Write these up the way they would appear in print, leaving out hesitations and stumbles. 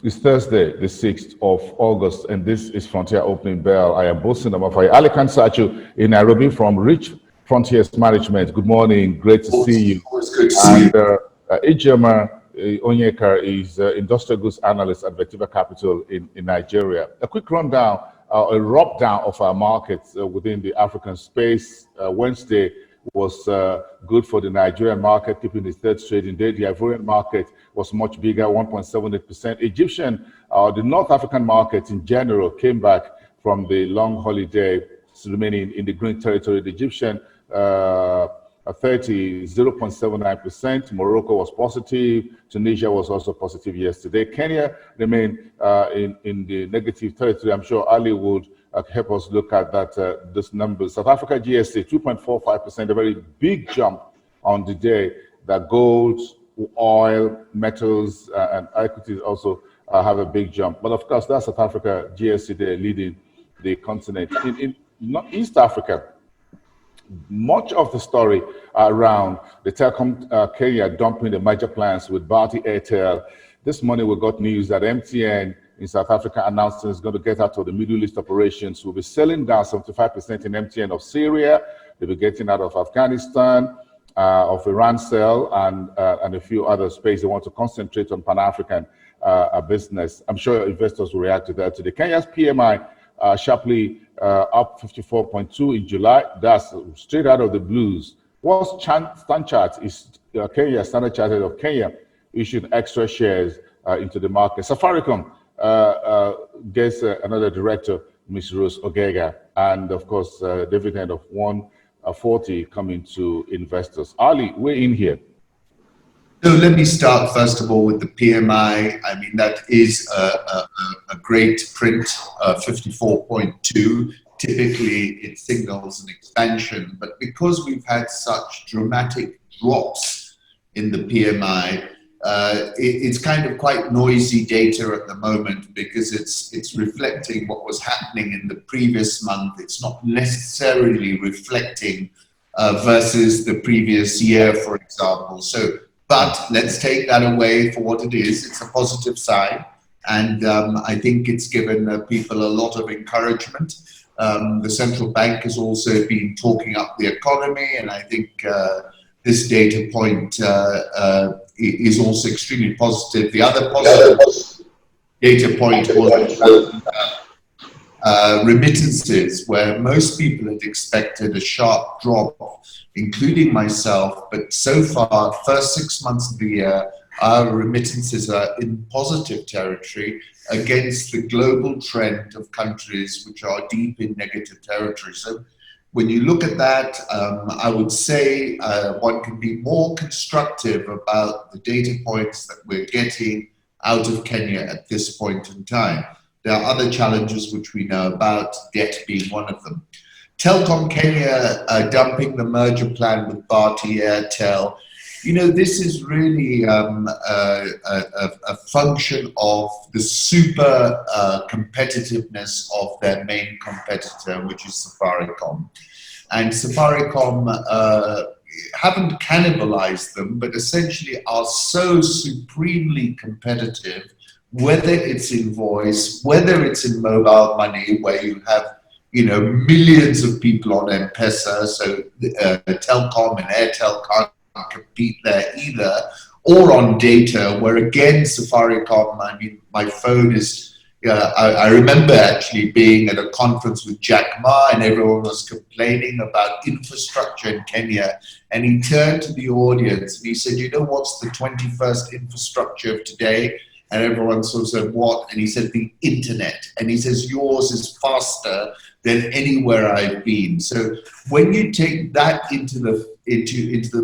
It's Thursday, the 6th of August, and this is Frontier Opening Bell. I am Bosin Amafai Ali Kansachu in Nairobi from Rich Frontiers Management. Good morning, great to see you. Always good to see And you. Ijema Onyeka is Industrial Goods Analyst at Vectiva Capital in Nigeria. A quick rundown, a rub down of our markets within the African space. Wednesday was good for the Nigerian market, keeping the third trading day. The Ivorian market was much bigger, 1.78%. Egyptian, the North African market in general came back from the long holiday, remaining in the green territory. The Egyptian 0.79%. Morocco was positive. Tunisia was also positive yesterday. Kenya remained in the negative territory. I'm sure Ali would help us look at that this number. South Africa GSA 2.45%, a very big jump on the day. That gold, oil, metals, and equities also have a big jump. But of course, that's South Africa GSA there leading the continent. In East Africa, much of the story around the telecom Kenya dumping the major plans with Bharti Airtel. This morning we got news that MTN in South Africa announced it's going to get out of the Middle East operations. We'll be selling down 75% in MTN of Syria. They'll be getting out of Afghanistan, of Iran cell, and a few other spaces. They want to concentrate on Pan-African business. I'm sure investors will react to that today. Kenya's PMI sharply up 54.2 in July. That's straight out of the blues. What's Standard Chart is Kenya, Standard Chartered of Kenya issued extra shares into the market. Safaricom gets another director, Ms. Rose Ogega, and of course, dividend of 140 coming to investors. Ali, we're in here. So let me start first of all with the PMI. I mean, that is a great print, 54.2. Typically, it signals an expansion, but because we've had such dramatic drops in the PMI, it's kind of quite noisy data at the moment because it's reflecting what was happening in the previous month. It's not necessarily reflecting versus the previous year, for example. But let's take that away for what it is. It's a positive sign, and I think it's given people a lot of encouragement. The central bank has also been talking up the economy, and I think this data point is also extremely positive. The other positive data point was remittances, where most people had expected a sharp drop, including myself, but so far, first 6 months of the year, our remittances are in positive territory against the global trend of countries which are deep in negative territory. So when you look at that, I would say one can be more constructive about the data points that we're getting out of Kenya at this point in time. There are other challenges which we know about, debt being one of them. Telkom Kenya dumping the merger plan with Bharti Airtel. You know, this is really a function of the super competitiveness of their main competitor, which is Safaricom. And Safaricom haven't cannibalized them, but essentially are so supremely competitive, whether it's in voice, whether it's in mobile money, where you have, you know, millions of people on M-Pesa, so Telkom and Airtel can't compete there either, or on data, where again, Safaricom, I mean, my phone is, I remember actually being at a conference with Jack Ma and everyone was complaining about infrastructure in Kenya, and he turned to the audience and he said, you know what's the 21st infrastructure of today? And everyone sort of said, what? And he said, the internet. And he says, yours is faster than anywhere I've been. So when you take that into the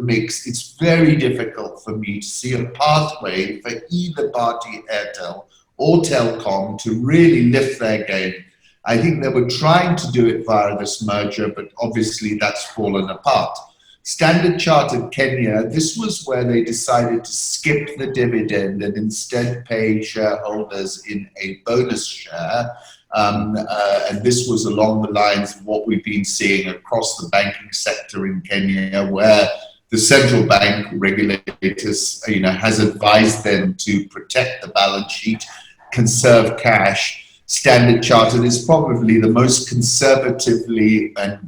mix, it's very difficult for me to see a pathway for either Bharti Airtel or Telkom to really lift their game. I think they were trying to do it via this merger, but obviously that's fallen apart. Standard Chartered Kenya, this was where they decided to skip the dividend and instead pay shareholders in a bonus share. And this was along the lines of what we've been seeing across the banking sector in Kenya, where the central bank regulators, has advised them to protect the balance sheet conserve cash. Standard Chartered is probably the most conservatively and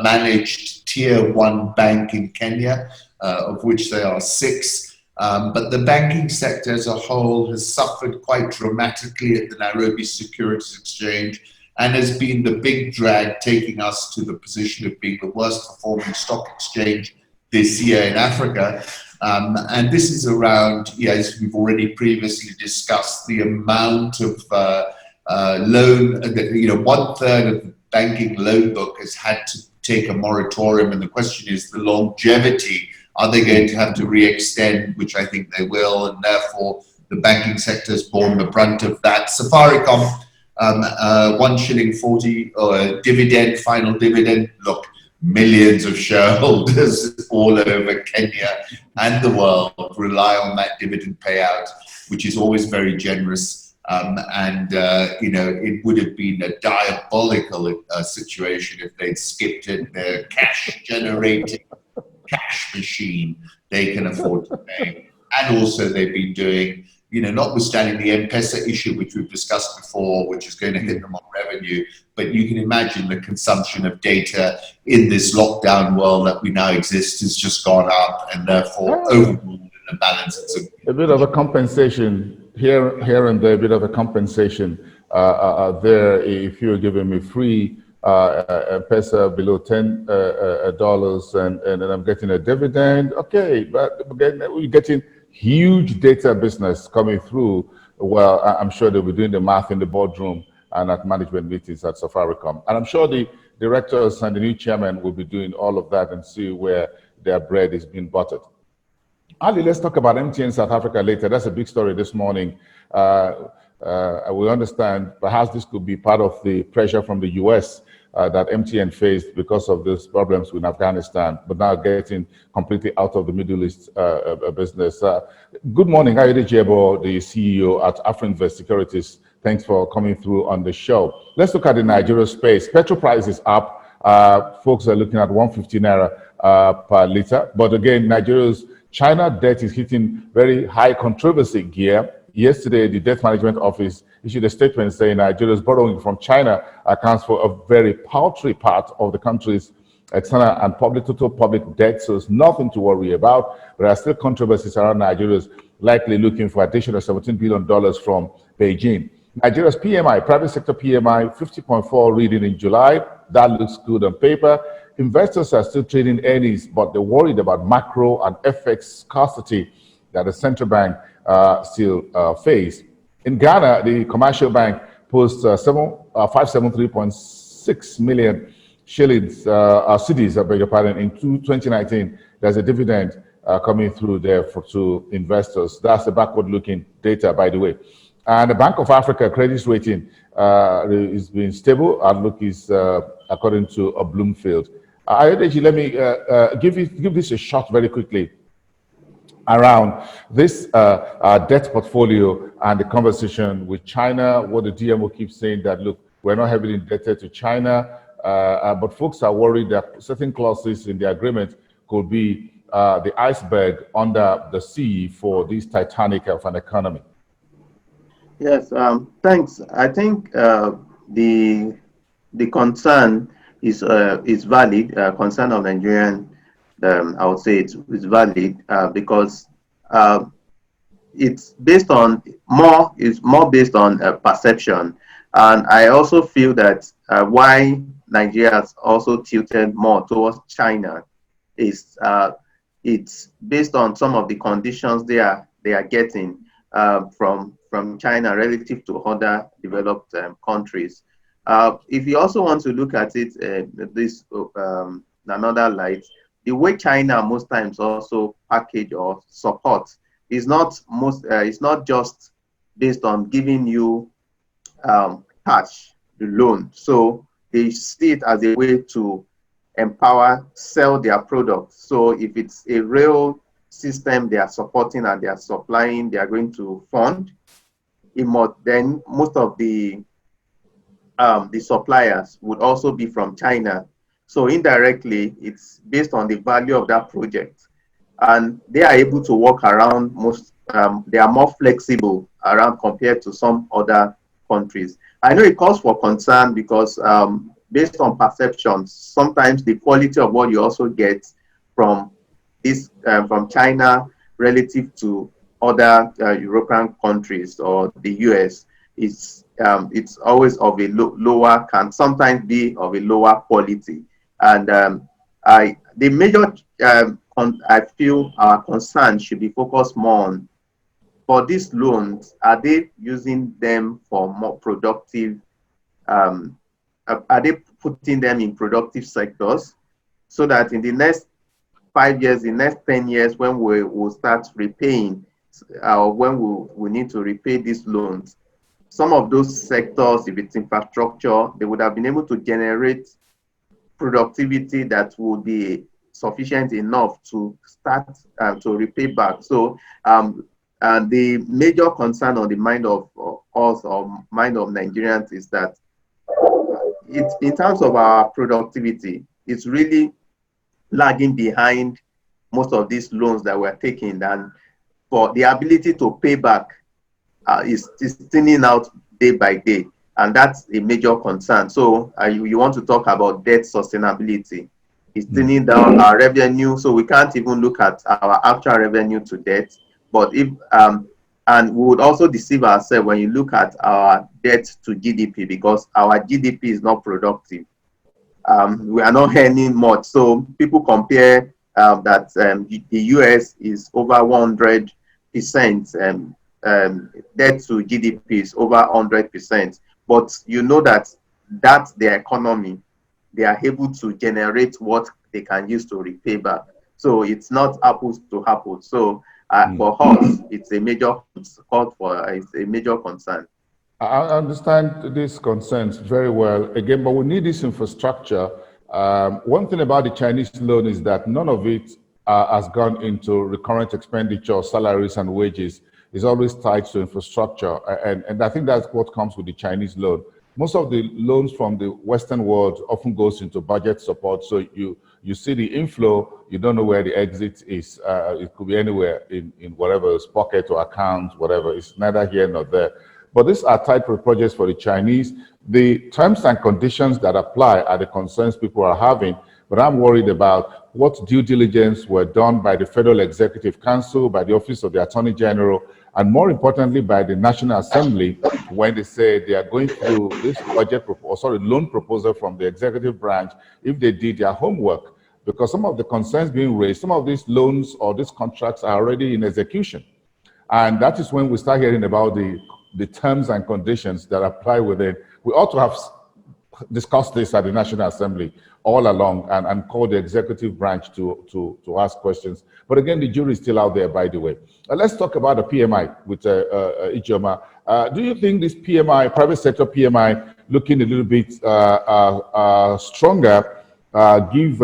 managed tier one bank in Kenya, of which there are 6. But the banking sector as a whole has suffered quite dramatically at the Nairobi Securities Exchange and has been the big drag, taking us to the position of being the worst performing stock exchange this year in Africa. And this is around, as we've already previously discussed, the amount of loan, 1/3 of the banking loan book has had to take a moratorium. And the question is the longevity. Are they going to have to re-extend, which I think they will, and therefore the banking sector has borne the brunt of that. Safaricom, 1.40 or dividend, final dividend. Look, millions of shareholders all over Kenya and the world rely on that dividend payout, which is always very generous. It would have been a diabolical situation if they'd skipped it. Their cash generating cash machine they can afford to pay. And also they've been doing, notwithstanding the M-Pesa issue, which we've discussed before, which is going to hit them on revenue, but you can imagine the consumption of data in this lockdown world that we now exist has just gone up, and therefore overall in the balance it's a bit of a compensation here and there, a bit of a compensation there. If you're giving me free M-Pesa below $10 and I'm getting a dividend, okay, but again, we're getting huge data business coming through. Well, I'm sure they'll be doing the math in the boardroom and at management meetings at Safaricom. And I'm sure the directors and the new chairman will be doing all of that and see where their bread is being buttered. Ali, let's talk about MTN South Africa later. That's a big story this morning. We understand perhaps this could be part of the pressure from the US that MTN faced because of these problems with Afghanistan, but now getting completely out of the Middle East business. Good morning, Ayode Jebo, the CEO at Afrinvest Securities. Thanks for coming through on the show. Let's look at the Nigeria space. Petrol price is up. Folks are looking at 150 naira per liter. But again, Nigeria's China debt is hitting very high controversy gear. Yesterday, the Debt Management Office issued a statement saying Nigeria's borrowing from China accounts for a very paltry part of the country's external and total public debt, so it's nothing to worry about. There are still controversies around Nigeria's likely looking for additional $17 billion from Beijing. Nigeria's PMI, private sector PMI, 50.4 reading in July. That looks good on paper. Investors are still trading earnings, but they're worried about macro and FX scarcity that the central bank still face. In Ghana, the commercial bank posts 573.6 million shillings, cedis, I beg your pardon, in 2019. There's a dividend coming through there to investors. That's the backward-looking data, by the way. And the Bank of Africa credit rating is being stable. Outlook is according to a Bloomfield. Ayodeji, let me give this a shot very quickly around this debt portfolio and the conversation with China, what the DMO keeps saying that, look, we're not heavily indebted to China, but folks are worried that certain clauses in the agreement could be the iceberg under the sea for this Titanic of an economy. Yes, thanks. I think the concern is valid. Concern of Nigerian, I would say it's valid because it's based on more based on perception, and I also feel that why Nigeria has also tilted more towards China is it's based on some of the conditions they are getting from China relative to other developed countries. If you also want to look at it this another light, the way China most times also package or support is not it's not just based on giving you cash, the loan. So they see it as a way to empower, sell their products. So if it's a real system they are supporting and they are supplying, they are going to fund. Then most of the suppliers would also be from China. So indirectly, it's based on the value of that project. And they are able to work around most they are more flexible around compared to some other countries. I know it calls for concern because based on perceptions, sometimes the quality of what you also get from this from China relative to other European countries or the US is it's always of a lower, can sometimes be of a lower quality. And the major I feel our concern should be focused more on, for these loans, are they using them for more productive, are they putting them in productive sectors so that in the next 5 years, the next 10 years, when we will start repaying, or when we need to repay these loans, some of those sectors, if it's infrastructure, they would have been able to generate productivity that would be sufficient enough to start to repay back. So the major concern on the mind of us or mind of Nigerians is that it's, in terms of our productivity, it's really lagging behind most of these loans that we're taking, and for the ability to pay back is thinning out day by day, and that's a major concern. So you want to talk about debt sustainability. It's thinning down our revenue, so we can't even look at our actual revenue to debt. But if and we would also deceive ourselves when you look at our debt to GDP, because our GDP is not productive. We are not earning much. So people compare that the US is over 100%, debt to GDP is over 100%. But you know that that's their economy. They are able to generate what they can use to repay back. So it's not apples to apples. So for us, it's a major call for it's a major concern. I understand these concerns very well, again, but we need this infrastructure. One thing about the Chinese loan is that none of it has gone into recurrent expenditure, salaries and wages. It's always tied to infrastructure. And I think that's what comes with the Chinese loan. Most of the loans from the Western world often goes into budget support. So you see the inflow, you don't know where the exit is. It could be anywhere in whatever pocket or account, whatever. It's neither here nor there. But these are tied projects for the Chinese. The terms and conditions that apply are the concerns people are having. But I'm worried about what due diligence were done by the Federal Executive Council, by the Office of the Attorney General, and more importantly, by the National Assembly, when they say they are going through this loan proposal from the executive branch, if they did their homework. Because some of the concerns being raised, some of these loans or these contracts are already in execution. And that is when we start hearing about the terms and conditions that apply within. We ought to have discussed this at the National Assembly all along and call the executive branch to ask questions. But again, the jury is still out there, by the way. Let's talk about the PMI with Ijeoma. Do you think this PMI, private sector PMI, looking a little bit stronger, give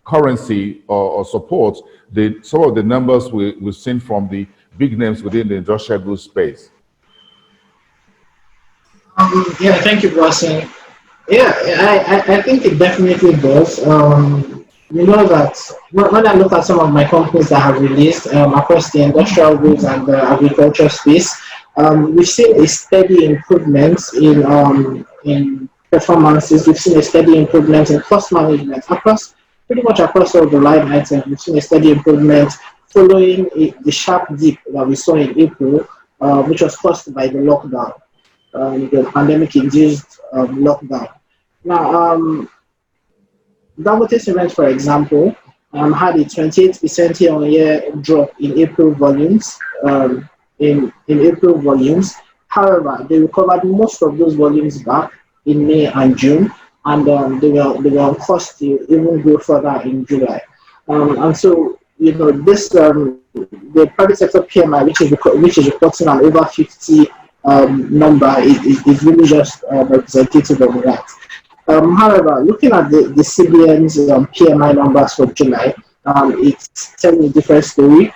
currency or support some of the numbers we've seen from the big names within the industrial goods space? Yeah, thank you, Blessing. Yeah, I think it definitely does. You know that when I look at some of my companies that have released across the industrial goods and the agriculture space, we've seen a steady improvement in performances. We've seen a steady improvement in cost management pretty much across all the line items. We've seen a steady improvement following the sharp dip that we saw in April, which was caused by the lockdown, the pandemic-induced lockdown. Now, Dangote Cement, for example, had a 28% year-on-year drop in April volumes. However, they recovered most of those volumes back in May and June, and they were on course to even go further in July. And so, you know, this the private sector PMI, which is reporting an over 50 number, is really just representative of that. However, looking at the CBN's PMI numbers for July, it's telling a different story.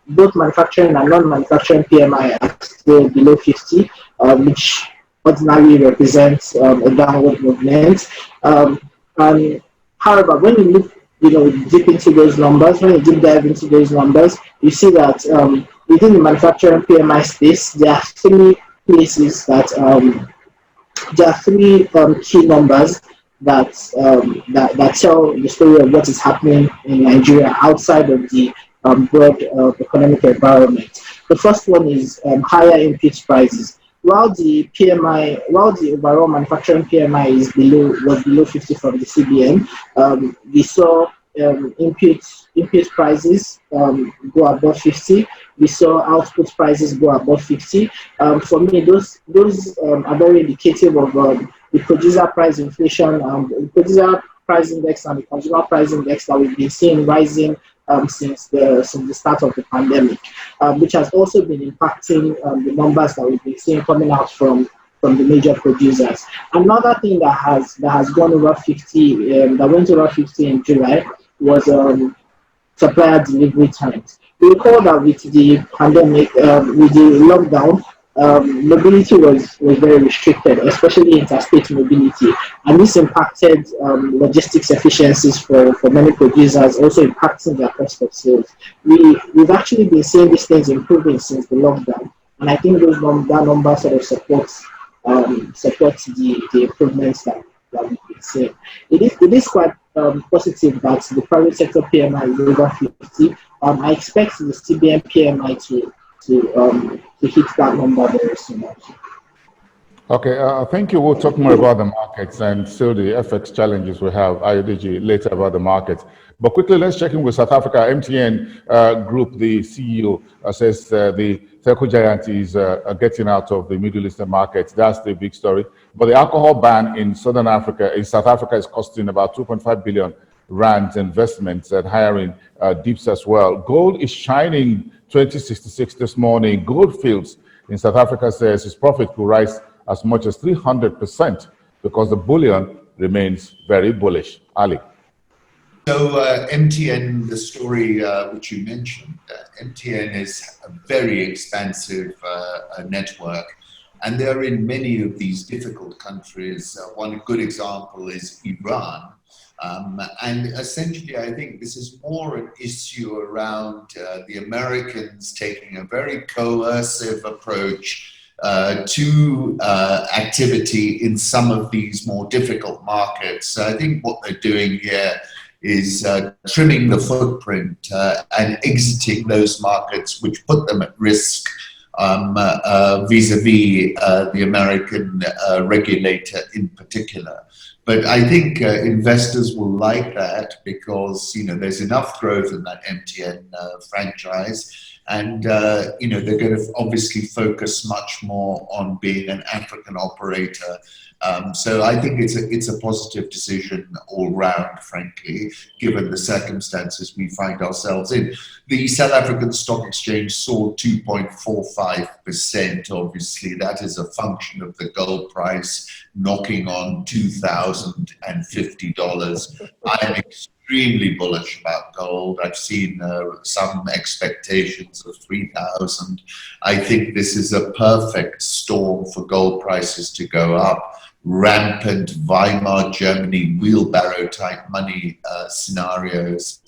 Both manufacturing and non-manufacturing PMI are still below 50, which ordinarily represents a downward movement. And however, when you dip into those numbers, when you deep dive into those numbers, you see that within the manufacturing PMI space, there are three places there are three key numbers that tell the story of what is happening in Nigeria outside of the broad economic environment. The first one is higher input prices. While the overall manufacturing PMI was below 50 from the CBN, we saw input prices go above 50. We saw output prices go above 50. For me, those are very indicative of the producer price inflation, the producer price index and the consumer price index that we've been seeing rising since the start of the pandemic, which has also been impacting the numbers that we've been seeing coming out from the major producers. Another thing that has gone over 50, that went over 50 in July, was supplier delivery times. We recall that with the pandemic, with the lockdown, mobility was very restricted, especially interstate mobility, and this impacted logistics efficiencies for many producers, also impacting their cost of sales. We've actually been seeing these things improving since the lockdown, and I think that number sort of supports the improvements that we've been seeing. It is quite positive that the private sector PMI is over 50. I expect the CBN PMI to hit that number very soon. Okay, thank you. We'll talk more about the markets and still the FX challenges we have, IODG, later about the markets. But quickly, let's check in with South Africa. MTN Group, the CEO, says the telco giant is getting out of the Middle Eastern markets. That's the big story. But the alcohol ban in South Africa is costing about 2.5 billion rand investments and hiring dips as well. Gold is shining 2066 this morning. Gold Fields in South Africa says its profit could rise as much as 300% because the bullion remains very bullish. Ali. So MTN, the story which you mentioned, MTN is a very expansive network, and they're in many of these difficult countries. One good example is Iran. And essentially, I think this is more an issue around the Americans taking a very coercive approach to activity in some of these more difficult markets. So I think what they're doing here is trimming the footprint and exiting those markets which put them at risk vis-a-vis the American regulator in particular. But I think investors will like that because, there's enough growth in that MTN franchise. And, they're going to obviously focus much more on being an African operator. So I think it's a positive decision all round, frankly, given the circumstances we find ourselves in. The South African Stock Exchange saw 2.45%. Obviously, that is a function of the gold price knocking on $2,050. I'm extremely bullish about gold. I've seen some expectations of 3,000. I think this is a perfect storm for gold prices to go up. Rampant Weimar Germany wheelbarrow type money scenarios,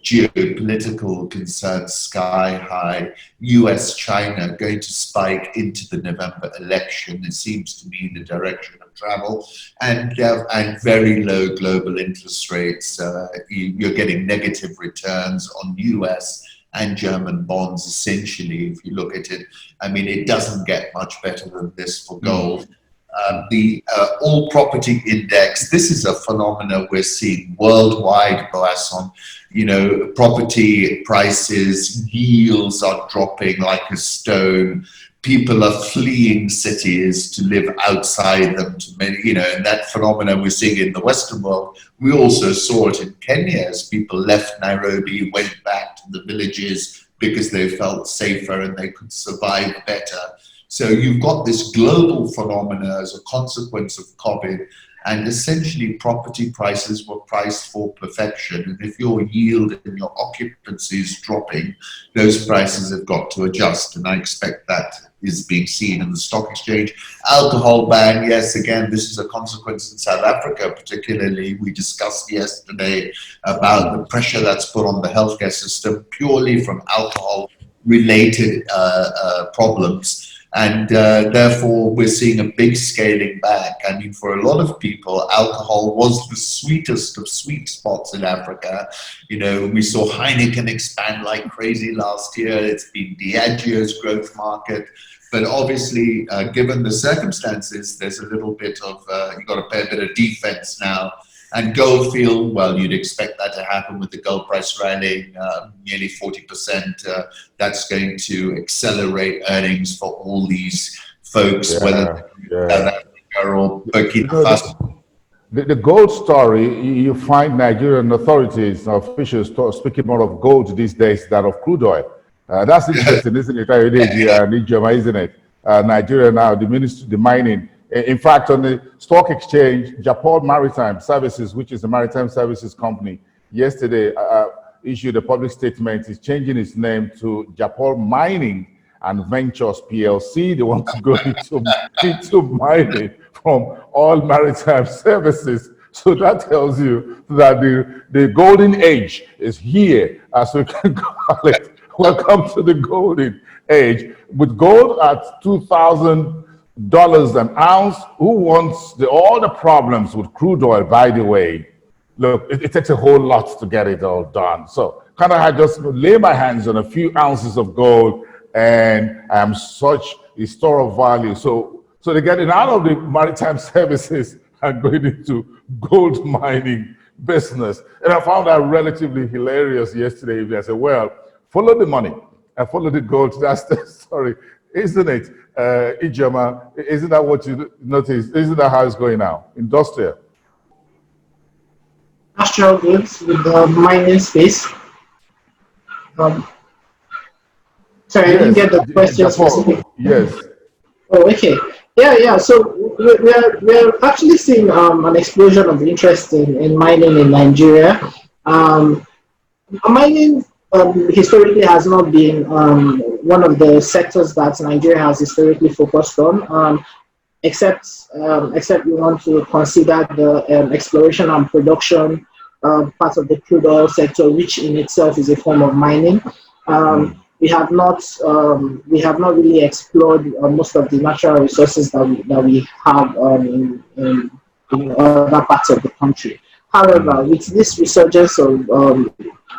geopolitical concerns sky high, US-China going to spike into the November election. It seems to be the direction of travel, and very low global interest rates. You're getting negative returns on US and German bonds, essentially, if you look at it. I mean, it doesn't get much better than this for gold. The All Property Index, this is a phenomenon we're seeing worldwide, Boasson. Property prices, yields are dropping like a stone. People are fleeing cities to live outside them, and that phenomenon we're seeing in the Western world. We also saw it in Kenya as people left Nairobi, went back to the villages because they felt safer and they could survive better. So you've got this global phenomena as a consequence of COVID, and essentially property prices were priced for perfection. And if your yield and your occupancy is dropping, those prices have got to adjust. And I expect that is being seen in the stock exchange. Alcohol ban, yes, again, this is a consequence in South Africa, particularly. We discussed yesterday about the pressure that's put on the healthcare system purely from alcohol-related problems. And therefore, we're seeing a big scaling back. I mean, for a lot of people, alcohol was the sweetest of sweet spots in Africa. You know, we saw Heineken expand like crazy last year. It's been Diageo's growth market. But obviously, given the circumstances, there's a little bit of, you've got to play a bit of defense now. And gold field, well, you'd expect that to happen with the gold price rallying nearly 40%. That's going to accelerate earnings for all these folks, whether South Africa or Burkina Faso. The gold story, you find Nigerian authorities, officials speaking more of gold these days than of crude oil. That's interesting, isn't it? Isn't it? Nigeria now, the ministry, the mining. In fact, on the stock exchange, Japol Maritime Services, which is a maritime services company, yesterday issued a public statement. It's changing its name to Japol Mining and Ventures PLC. They want to go into mining from all maritime services. So that tells you that the golden age is here, as we can call it. Welcome to the golden age. With gold at $2,000 an ounce, who wants all the problems with crude oil, by the way? Look, it takes a whole lot to get it all done. So kind of I just lay my hands on a few ounces of gold, and I am such a store of value. So they're getting out of the maritime services and going into gold mining business. And I found that relatively hilarious yesterday. I said, well, follow the money and follow the gold. That's the story, isn't it? Ijoma, isn't that what you noticed? Isn't that how it's going now? Industrial. Industrial goods with the mining space. Sorry, I didn't get the question specifically. Yes. Oh, okay. Yeah. So we're actually seeing an explosion of interest in mining in Nigeria. Mining historically has not been one of the sectors that Nigeria has historically focused on, except we want to consider the exploration and production part of the crude oil sector, which in itself is a form of mining. We have not really explored most of the natural resources that we have in other parts of the country. However, with this resurgence in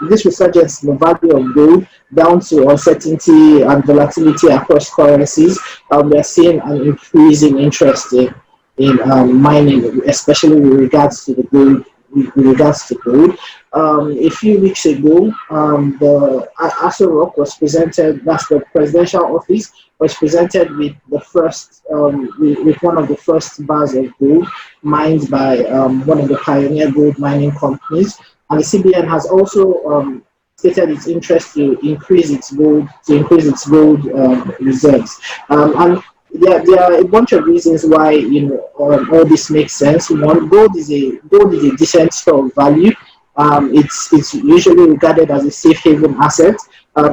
the value of gold down to uncertainty and volatility across currencies, we are seeing an increasing interest in mining, especially with regards to gold. A few weeks ago, the Aso Rock was presented. That's the presidential office was presented with the first, with one of the first bars of gold mined by one of the pioneer gold mining companies. And the CBN has also stated its interest to increase its gold reserves. And there are a bunch of reasons why all this makes sense. One, gold is a decent store of value. It's usually regarded as a safe haven asset,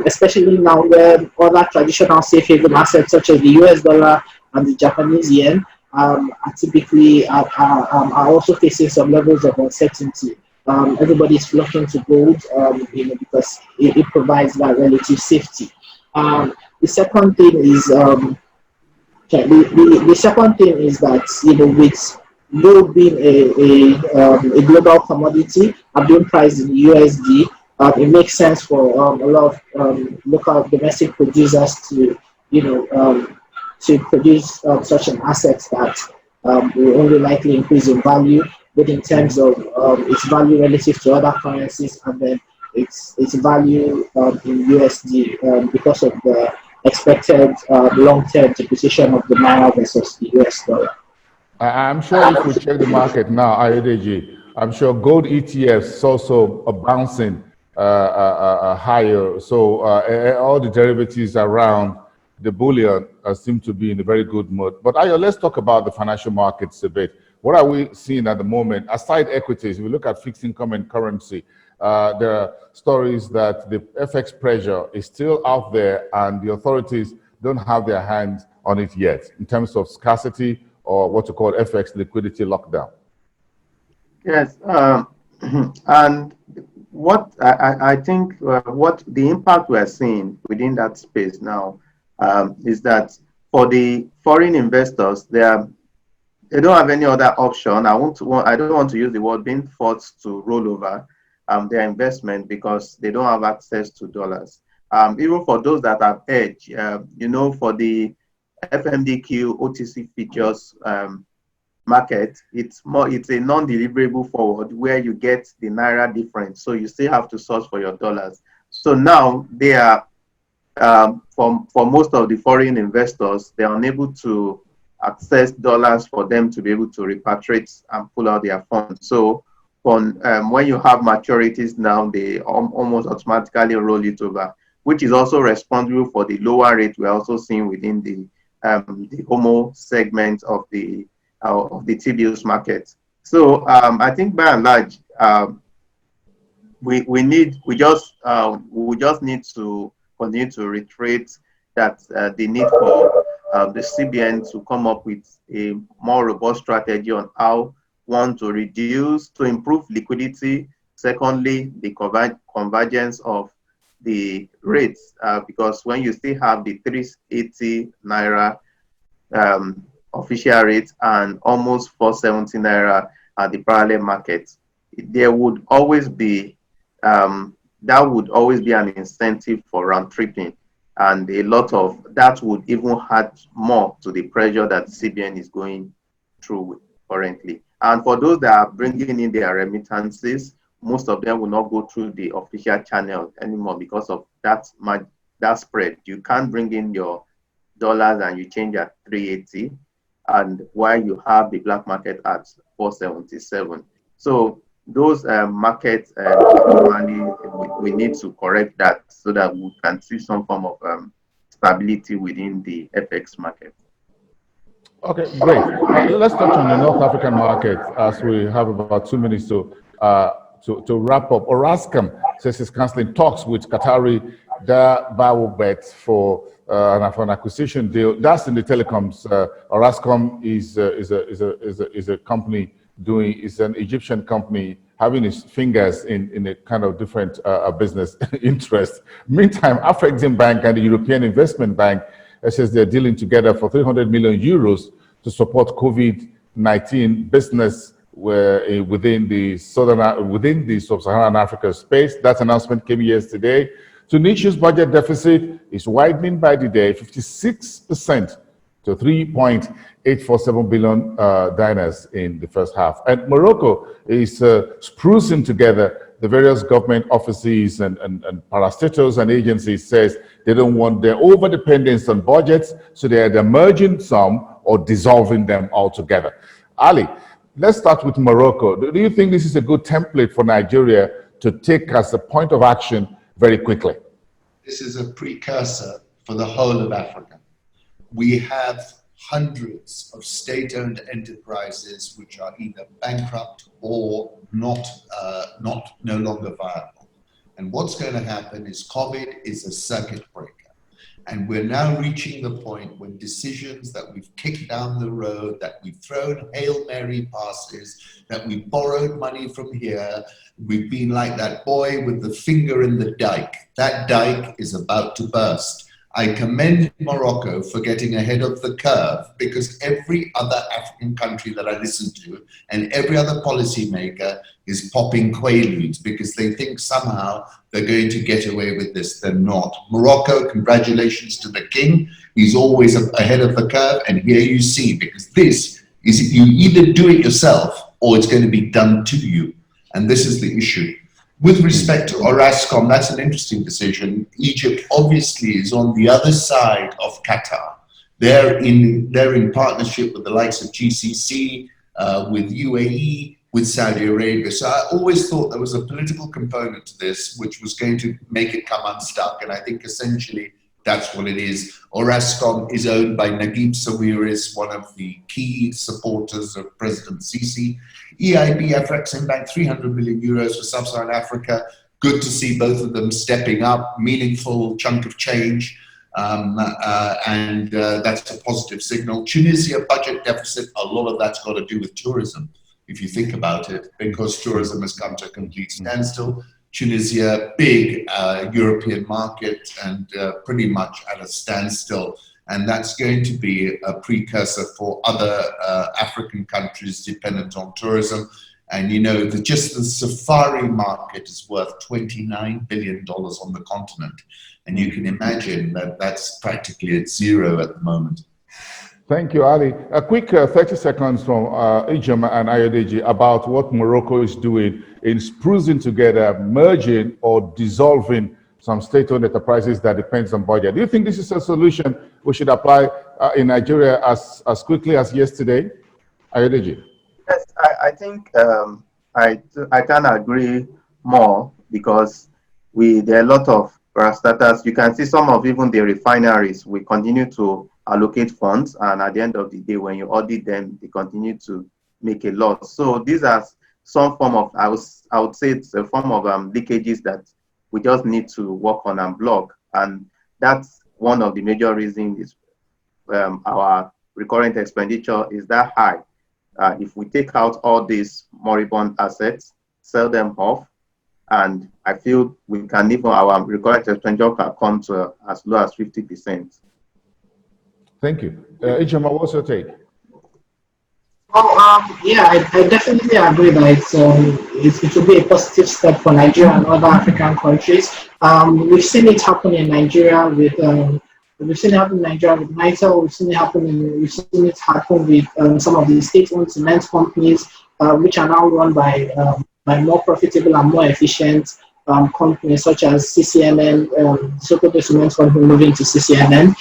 especially now where other traditional safe haven assets such as the US dollar and the Japanese yen are typically also facing some levels of uncertainty. Everybody's flocking to gold, because it provides that relative safety. The second thing is that with gold being a global commodity and being priced in USD, it makes sense for a lot of local domestic producers to produce such an asset that will only likely increase in value, both in terms of its value relative to other currencies and then its value in USD because of the expected long-term depreciation of the naira versus the US dollar. I'm sure if we check the market now, IODG, I'm sure gold ETFs also are bouncing higher. So all the derivatives around the bullion seem to be in a very good mood. But Ayo, let's talk about the financial markets a bit. what are we seeing at the moment? Aside equities, if we look at fixed income and currency, there are stories that the FX pressure is still out there and the authorities don't have their hands on it yet in terms of scarcity or what you call FX liquidity lockdown. Yes, and what I think what the impact we are seeing within that space now is that for the foreign investors, they don't have any other option. I don't want to use the word being forced to roll over their investment because they don't have access to dollars. Even for those that have hedged, for the FMDQ OTC features market, it's a non-deliverable forward where you get the naira difference, so you still have to source for your dollars. So now they are for most of the foreign investors, they are unable to access dollars for them to be able to repatriate and pull out their funds. So when you have maturities now, they almost automatically roll it over, which is also responsible for the lower rate we're also seeing within the HOMO segment of the T-bills market. So I think by and large, we just need to continue to reiterate that the need for the CBN to come up with a more robust strategy on how, one, to improve liquidity. Secondly, the convergence of the rates, because when you still have the 380 naira official rate and almost 470 naira at the parallel market, there would always be that would always be an incentive for round tripping, and a lot of that would even add more to the pressure that CBN is going through currently. And for those that are bringing in their remittances, most of them will not go through the official channel anymore because of that spread. You can't bring in your dollars and you change at 380, and while you have the black market at 477. So those markets, we need to correct that so that we can see some form of stability within the FX market. Okay, great. Let's touch on the North African market as we have about 2 minutes to wrap up. Orascom says it's canceling talks with Qatari Dawabet for an acquisition deal. That's in the telecoms. Orascom is a company is an Egyptian company having its fingers in a kind of different business interest. Meantime, Afrexim Bank and the European Investment Bank says they're dealing together for 300 million euros to support COVID-19 business within the sub-Saharan Africa space. That announcement came yesterday. Tunisia's budget deficit is widening by the day, 56% to 3.847 billion dinars in the first half. And Morocco is sprucing together the various government offices and parastatals and agencies. Says they don't want their over-dependence on budgets, so they are merging some or dissolving them altogether. Ali, let's start with Morocco. Do you think this is a good template for Nigeria to take as a point of action very quickly? This is a precursor for the whole of Africa. We have hundreds of state-owned enterprises which are either bankrupt or no longer viable. And what's going to happen is COVID is a circuit breaker. And we're now reaching the point when decisions that we've kicked down the road, that we've thrown Hail Mary passes, that we've borrowed money from here, we've been like that boy with the finger in the dike. That dike is about to burst. I commend Morocco for getting ahead of the curve, because every other African country that I listen to and every other policymaker is popping quaaludes because they think somehow they're going to get away with this. They're not. Morocco, congratulations to the king. He's always ahead of the curve, and here you see, because this is, you either do it yourself or it's going to be done to you. And this is the issue. With respect to Orascom, that's an interesting decision. Egypt obviously is on the other side of Qatar. They're in partnership with the likes of GCC, with UAE, with Saudi Arabia. So I always thought there was a political component to this, which was going to make it come unstuck. And I think essentially That's what it is. Orascom is owned by Naguib Sawiris, one of the key supporters of President Sisi. EIB, Afreximbank, 300 million euros for Sub-Saharan Africa. Good to see both of them stepping up, meaningful chunk of change, and that's a positive signal. Tunisia budget deficit, a lot of that's got to do with tourism, if you think about it, because tourism has come to a complete standstill. Tunisia, big European market, and pretty much at a standstill. And that's going to be a precursor for other African countries dependent on tourism. And you know, just the safari market is worth $29 billion on the continent. And you can imagine that that's practically at zero at the moment. Thank you, Ali. A quick 30 seconds from Ijoma and Ayodeji about what Morocco is doing in sprucing together, merging or dissolving some state-owned enterprises that depends on budget. Do you think this is a solution we should apply in Nigeria as quickly as yesterday? Ayodeji? Yes, I think I can agree more, because there are a lot of parastatals. You can see some of even the refineries, we continue to allocate funds, and at the end of the day, when you audit them, they continue to make a loss. So these are some form of, I would say it's a form of leakages that we just need to work on and block. And that's one of the major reasons is our recurrent expenditure is that high. If we take out all these moribund assets, sell them off, and I feel we can even, our recurrent expenditure can come to as low as 50%. Thank you. Ijoma, what's your take? Oh, yeah, I definitely agree that it will be a positive step for Nigeria and other African countries. We've seen it happen in Nigeria with we've seen it happen in Nigeria with NITEL. We've seen it happen with some of the state-owned cement companies, which are now run by more profitable and more efficient companies such as CCNN, Sokoto Cement Company moving to CCNN.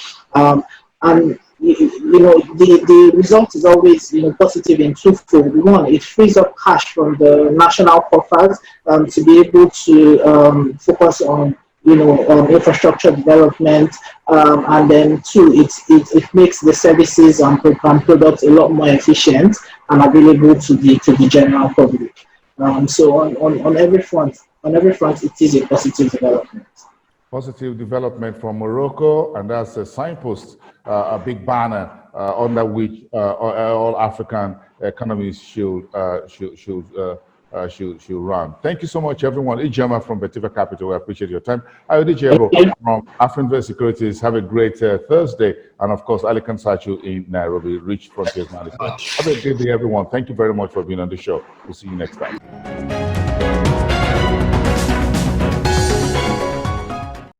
And you know, the result is always, you know, positive in twofold. One, it frees up cash from the national coffers to be able to focus on, you know, infrastructure development, and then two, it makes the services and products a lot more efficient and available to the general public. So on every front, it is a positive development. Positive development from Morocco, and that's a signpost, a big banner under which all African economies should run. Thank you so much, everyone. Ijoma from Betiva Capital, I appreciate your time. Ayodeji from Afrinvest Securities, have a great Thursday. And of course, Ali Kansachu in Nairobi, Rich Frontiers Management. Have a good day, everyone. Thank you very much for being on the show. We'll see you next time.